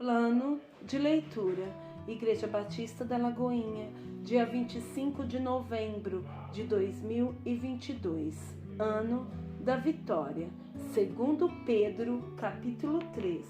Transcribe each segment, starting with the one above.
Plano de leitura: Igreja Batista da Lagoinha, dia 25 de novembro de 2022, ano da vitória, segundo Pedro, capítulo 3.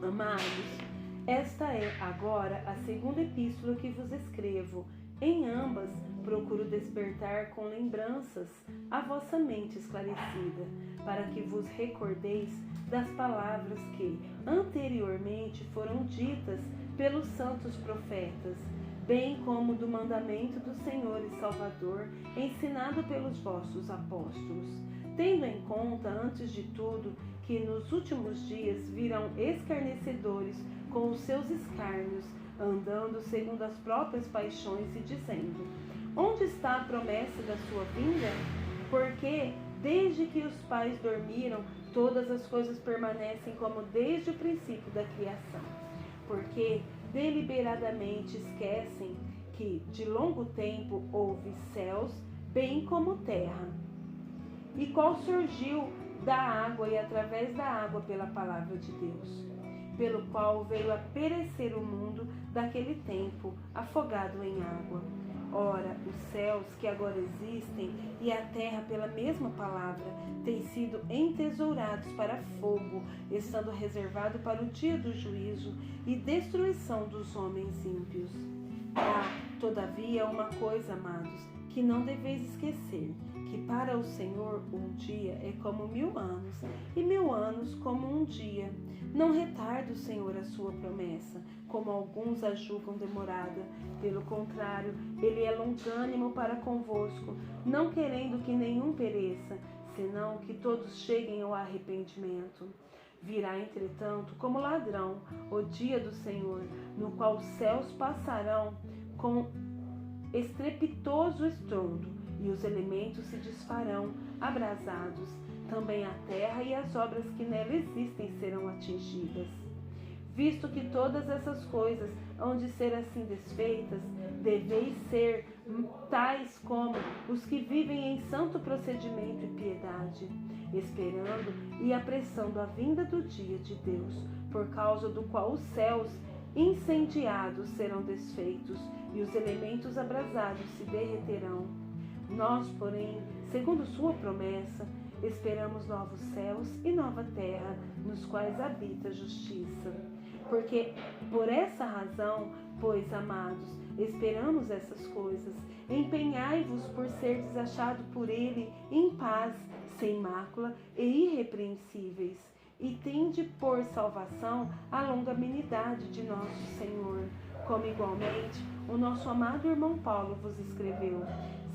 Amados, esta é agora a segunda epístola que vos escrevo. Em ambas, procuro despertar com lembranças a vossa mente esclarecida, para que vos recordeis das palavras que anteriormente foram ditas pelos santos profetas, bem como do mandamento do Senhor e Salvador, ensinado pelos vossos apóstolos, tendo em conta, antes de tudo, que nos últimos dias virão escarnecedores com os seus escárnios, andando segundo as próprias paixões e dizendo: onde está a promessa da sua vinda? Porque, desde que os pais dormiram, todas as coisas permanecem como desde o princípio da criação. Porque deliberadamente esquecem que de longo tempo houve céus, bem como terra, e qual surgiu da água e através da água pela palavra de Deus, pelo qual veio a perecer o mundo daquele tempo, afogado em água. Ora, os céus que agora existem e a terra pela mesma palavra têm sido entesourados para fogo, estando reservado para o dia do juízo e destruição dos homens ímpios. Há, todavia, uma coisa, amados, que não deveis esquecer, que para o Senhor um dia é como 1000 anos, e 1000 anos como um dia. Não retarda o Senhor a sua promessa, como alguns a julgam demorada. Pelo contrário, ele é longânimo para convosco, não querendo que nenhum pereça, senão que todos cheguem ao arrependimento. Virá, entretanto, como ladrão, o dia do Senhor, no qual os céus passarão com estrepitoso estrondo, e os elementos se desfarão, abrasados. Também a terra e as obras que nela existem serão atingidas. Visto que todas essas coisas hão de ser assim desfeitas, deveis ser tais como os que vivem em santo procedimento e piedade, esperando e apressando a vinda do dia de Deus, por causa do qual os céus incendiados serão desfeitos e os elementos abrasados se derreterão. Nós, porém, segundo sua promessa, esperamos novos céus e nova terra, nos quais habita a justiça. Porque por essa razão, pois, amados, esperamos essas coisas, empenhai-vos por serdes achados por ele em paz, sem mácula e irrepreensíveis, e tende por salvação a longanimidade de nosso Senhor, como igualmente o nosso amado irmão Paulo vos escreveu,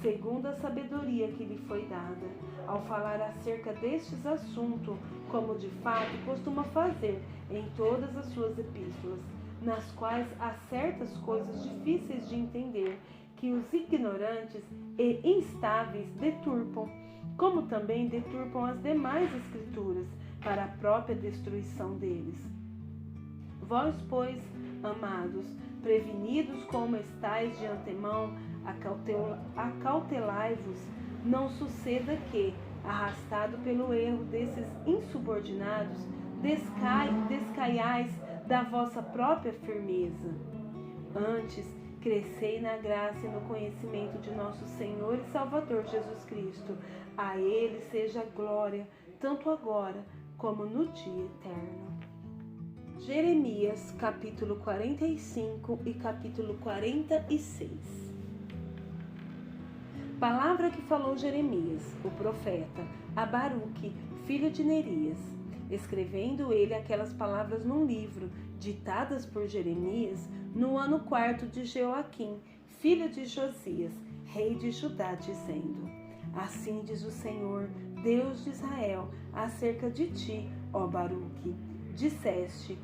segundo a sabedoria que lhe foi dada, ao falar acerca destes assuntos, como de fato costuma fazer em todas as suas epístolas, nas quais há certas coisas difíceis de entender, que os ignorantes e instáveis deturpam, como também deturpam as demais escrituras, para a própria destruição deles. Vós, pois, amados, prevenidos como estáis de antemão, acautelai-vos, não suceda que, arrastado pelo erro desses insubordinados, descaiais da vossa própria firmeza. Antes, crescei na graça e no conhecimento de nosso Senhor e Salvador Jesus Cristo. A Ele seja a glória, tanto agora como no dia eterno. Jeremias, capítulo 45 e capítulo 46. Palavra que falou Jeremias, o profeta, a Baruque, filho de Nerias, escrevendo ele aquelas palavras num livro, ditadas por Jeremias no ano 4 de Joaquim, filho de Josias, rei de Judá, dizendo: assim diz o Senhor, Deus de Israel, acerca de ti, ó Baruque. Disseste: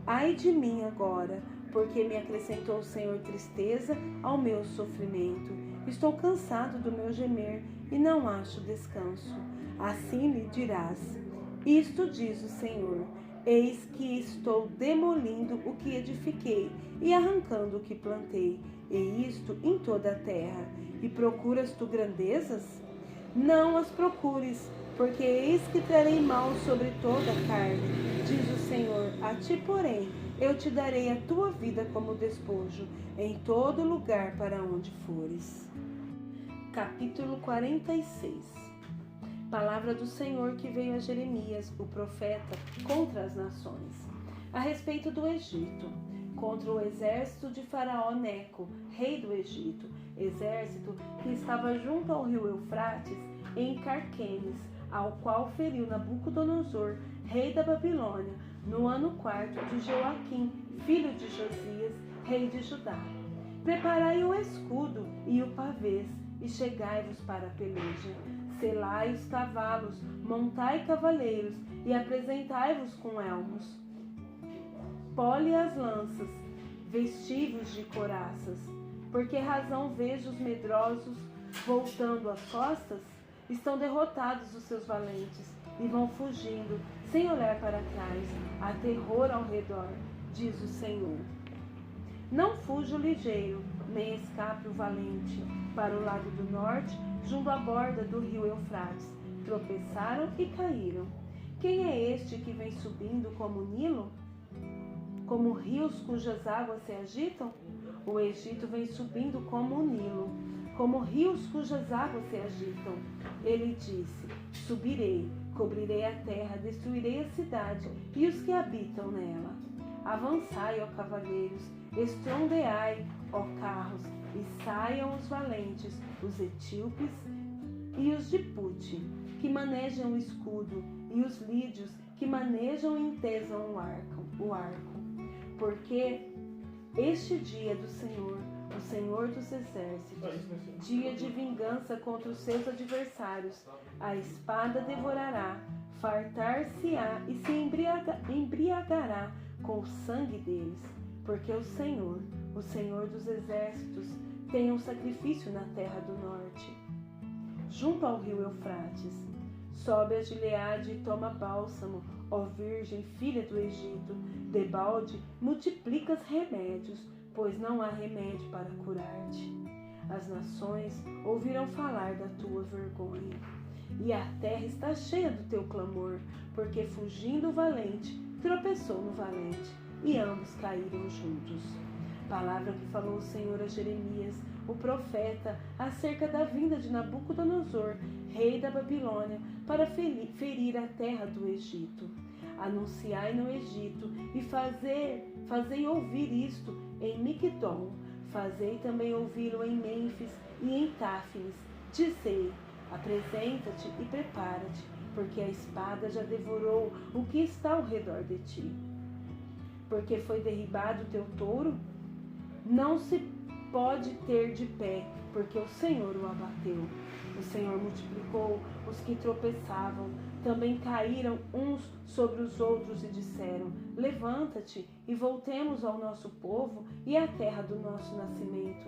ai de mim agora, porque me acrescentou o Senhor tristeza ao meu sofrimento. Estou cansado do meu gemer e não acho descanso. Assim lhe dirás: isto diz o Senhor, eis que estou demolindo o que edifiquei e arrancando o que plantei, e isto em toda a terra. E procuras tu grandezas? Não as procures, porque eis que trarei mal sobre toda a carne, diz o Senhor. Senhor, a ti, porém, eu te darei a tua vida como despojo, em todo lugar para onde fores. Capítulo 46. Palavra do Senhor que veio a Jeremias, o profeta, contra as nações. A respeito do Egito, contra o exército de Faraó Neco, rei do Egito, exército que estava junto ao rio Eufrates, em Carquemes, ao qual feriu Nabucodonosor, rei da Babilônia, no ano 4 de Joaquim, filho de Josias, rei de Judá. Preparai o escudo e o pavês, e chegai-vos para a peleja. Selai os cavalos, montai cavaleiros, e apresentai-vos com elmos. Pole as lanças, vesti-vos de couraças. Por que razão vejo os medrosos voltando as costas? Estão derrotados os seus valentes, e vão fugindo, sem olhar para trás. Há terror ao redor, diz o Senhor. Não fuja o ligeiro, nem escape o valente. Para o lado do norte, junto à borda do rio Eufrates, tropeçaram e caíram. Quem é este que vem subindo como o Nilo? Como rios cujas águas se agitam? O Egito vem subindo como o Nilo, como rios cujas águas se agitam. Ele disse: subirei, cobrirei a terra, destruirei a cidade e os que habitam nela. Avançai, ó cavaleiros, estrondeai, ó carros, e saiam os valentes, os etíopes e os de Pute, que manejam o escudo, e os lídios, que manejam e entesam o arco. Porque este dia do Senhor, o Senhor dos exércitos, dia de vingança contra os seus adversários, a espada devorará, fartar-se-á e se embriagará com o sangue deles, porque o Senhor dos exércitos, tem um sacrifício na terra do norte, junto ao rio Eufrates. Sobe a Gileade e toma bálsamo, ó virgem, filha do Egito. Debalde, multiplicas remédios, pois não há remédio para curar-te. As nações ouviram falar da tua vergonha, e a terra está cheia do teu clamor, porque fugindo o valente, tropeçou no valente, e ambos caíram juntos. Palavra que falou o Senhor a Jeremias, o profeta, acerca da vinda de Nabucodonosor, rei da Babilônia, para ferir a terra do Egito. Anunciai no Egito e fazei ouvir isto em Migdol. Fazei também ouvi-lo em Mênfis e em Táfnis. Dizei: apresenta-te e prepara-te, porque a espada já devorou o que está ao redor de ti. Porque foi derribado o teu touro? Não se pode ter de pé, porque o Senhor o abateu. O Senhor multiplicou os que tropeçavam, também caíram uns sobre os outros e disseram: levanta-te e voltemos ao nosso povo e à terra do nosso nascimento.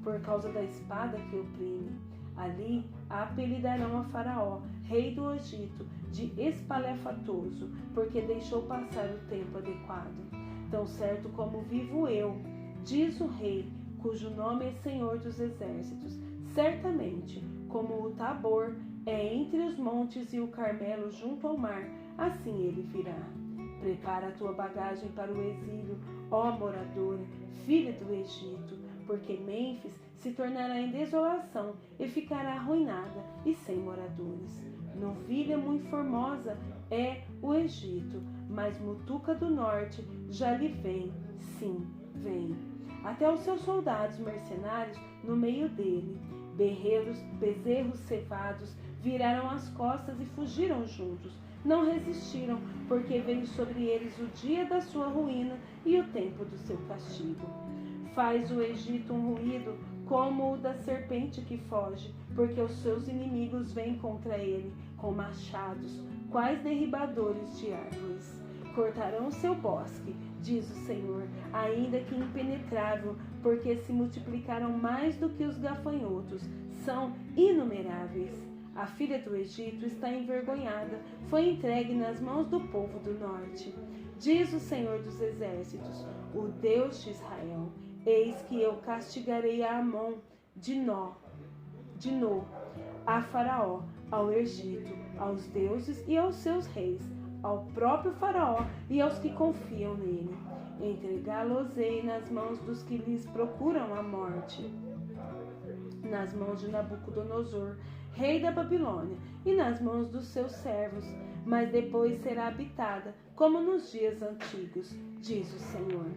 Por causa da espada que oprime, ali a apelidarão a Faraó, rei do Egito, de espalhafatoso, porque deixou passar o tempo adequado. Tão certo como vivo eu, diz o rei, cujo nome é Senhor dos exércitos, certamente, como o Tabor é entre os montes e o Carmelo junto ao mar, assim ele virá. Prepara a tua bagagem para o exílio, ó moradora, filha do Egito, porque Mênfis se tornará em desolação e ficará arruinada e sem moradores. Novilha muito formosa é o Egito, mas Mutuca do norte já lhe vem, sim, vem. Até os seus soldados mercenários no meio dele. Bezerros cevados viraram as costas e fugiram juntos. Não resistiram, porque veio sobre eles o dia da sua ruína e o tempo do seu castigo. Faz o Egito um ruído como o da serpente que foge, porque os seus inimigos vêm contra ele com machados, quais derribadores de árvores. Cortarão seu bosque, diz o Senhor, ainda que impenetrável, porque se multiplicaram mais do que os gafanhotos, são inumeráveis. A filha do Egito está envergonhada, foi entregue nas mãos do povo do norte. Diz o Senhor dos exércitos, o Deus de Israel: eis que eu castigarei a Amon, de No, a Faraó, ao Egito, aos deuses e aos seus reis, ao próprio Faraó e aos que confiam nele. Entregá-los-ei nas mãos dos que lhes procuram a morte, nas mãos de Nabucodonosor, rei da Babilônia, e nas mãos dos seus servos, mas depois será habitada, como nos dias antigos, diz o Senhor.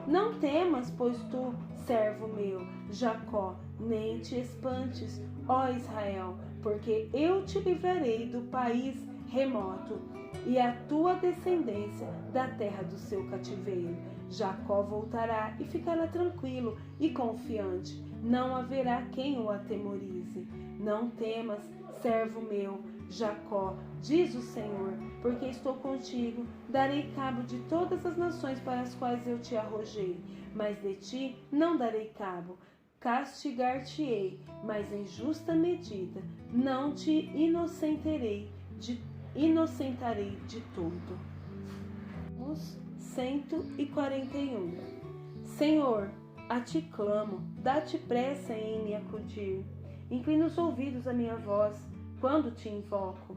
Não temas, pois tu, servo meu, Jacó, nem te espantes, ó Israel, porque eu te livrarei do país remoto e a tua descendência da terra do seu cativeiro. Jacó voltará e ficará tranquilo e confiante. Não haverá quem o atemorize. Não temas, servo meu, Jacó, diz o Senhor, porque estou contigo. Darei cabo de todas as nações para as quais eu te arrojei, mas de ti não darei cabo. Castigar-te-ei, mas em justa medida. Não te inocentarei de todo. 141. Senhor, a ti clamo, dá-te pressa em me acudir. Inclina os ouvidos à minha voz, quando te invoco.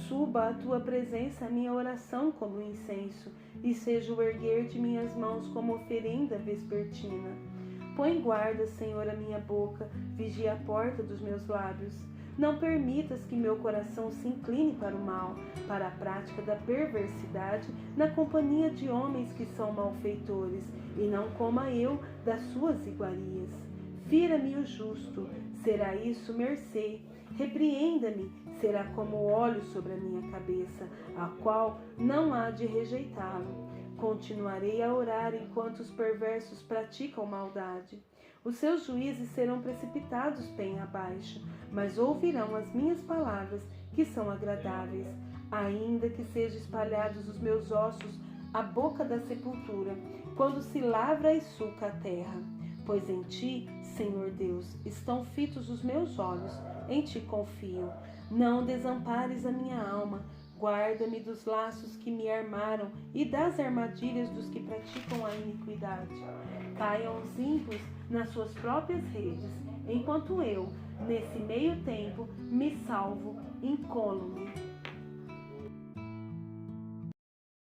Suba à tua presença a minha oração como incenso, e seja o erguer de minhas mãos como oferenda vespertina. Põe guarda, Senhor, a minha boca, vigia a porta dos meus lábios. Não permitas que meu coração se incline para o mal, para a prática da perversidade, na companhia de homens que são malfeitores, e não coma eu das suas iguarias. Fira-me o justo, será isso mercê. Repreenda-me, será como óleo sobre a minha cabeça, a qual não há de rejeitá-lo. Continuarei a orar enquanto os perversos praticam maldade. Os seus juízes serão precipitados bem abaixo, mas ouvirão as minhas palavras, que são agradáveis. Ainda que sejam espalhados os meus ossos à boca da sepultura, quando se lavra e suca a terra. Pois em ti, Senhor Deus, estão fitos os meus olhos, em ti confio. Não desampares a minha alma. Guarda-me dos laços que me armaram e das armadilhas dos que praticam a iniquidade. Caiam os ímpios nas suas próprias redes, enquanto eu, nesse meio tempo, me salvo incólume.